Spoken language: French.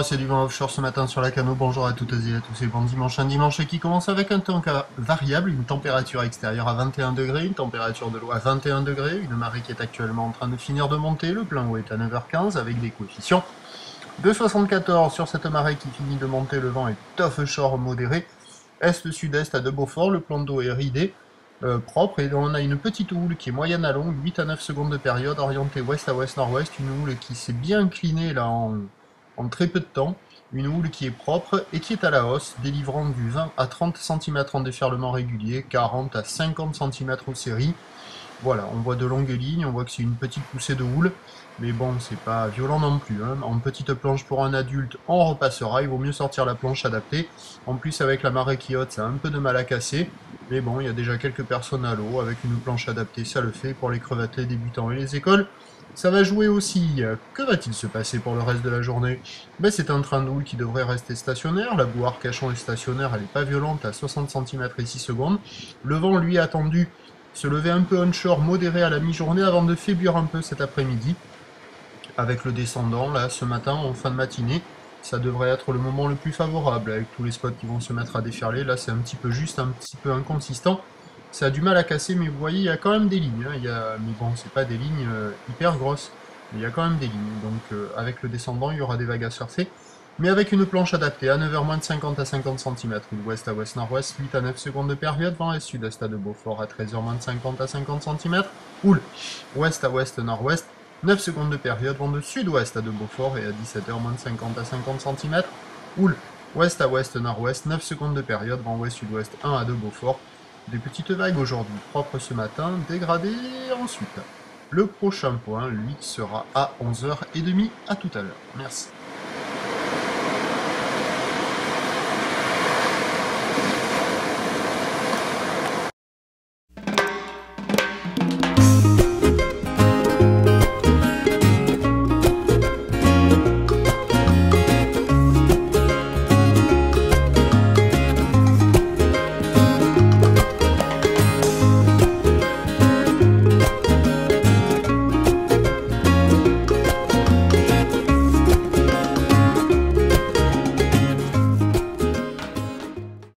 c'est du vent offshore ce matin sur la Cano. Bonjour à toutes et à tous, c'est bon dimanche. Un dimanche qui commence avec un temps variable, une température extérieure à 21 degrés, une température de l'eau à 21 degrés, une marée qui est actuellement en train de finir de monter. Le plein eau est à 9h15 avec des coefficients de 74 sur cette marée qui finit de monter. Le vent est offshore modéré, est-sud-est à de Beaufort. Le plan d'eau est ridé. Propre, et on a une petite houle qui est moyenne à longue, 8 à 9 secondes de période, orientée ouest à ouest nord-ouest, une houle qui s'est bien inclinée là en très peu de temps, une houle qui est propre et qui est à la hausse, délivrant du 20 à 30 cm en déferlement régulier, 40 à 50 cm aux séries. Voilà, on voit de longues lignes, on voit que c'est une petite poussée de houle, mais bon, c'est pas violent non plus, hein. En petite planche pour un adulte, on repassera, il vaut mieux sortir la planche adaptée. En plus, avec la marée qui haute, ça a un peu de mal à casser, mais bon, il y a déjà quelques personnes à l'eau, avec une planche adaptée, ça le fait. Pour les crevettes, les débutants et les écoles, ça va jouer aussi. Que va-t-il se passer pour le reste de la journée? Ben, c'est un train de houle qui devrait rester stationnaire, la boue Arcachon est stationnaire, elle n'est pas violente, à 60 cm et 6 secondes. Le vent, lui, attendu se lever un peu onshore, modéré à la mi-journée, avant de faiblir un peu cet après-midi, avec le descendant, là, ce matin, en fin de matinée. Ça devrait être le moment le plus favorable, avec tous les spots qui vont se mettre à déferler. Là, c'est un petit peu juste, un petit peu inconsistant. Ça a du mal à casser, mais vous voyez, il y a quand même des lignes, hein. Mais bon, c'est pas des lignes hyper grosses, mais il y a quand même des lignes. Donc, avec le descendant, il y aura des vagues à surfer. Mais avec une planche adaptée, à 9h moins de 50 à 50 cm, ouest à ouest nord-ouest, 8 à 9 secondes de période, vent est sud-est à de Beaufort à 13h moins de 50 à 50 cm, houle ouest à ouest nord-ouest, 9 secondes de période, vent de sud-ouest à de Beaufort et à 17h moins de 50 à 50 cm, houle ouest à ouest nord-ouest, 9 secondes de période, vent ouest sud-ouest 1 à de Beaufort. Des petites vagues aujourd'hui, propres ce matin, dégradées ensuite. Le prochain point, lui, sera à 11h30. À tout à l'heure. Merci.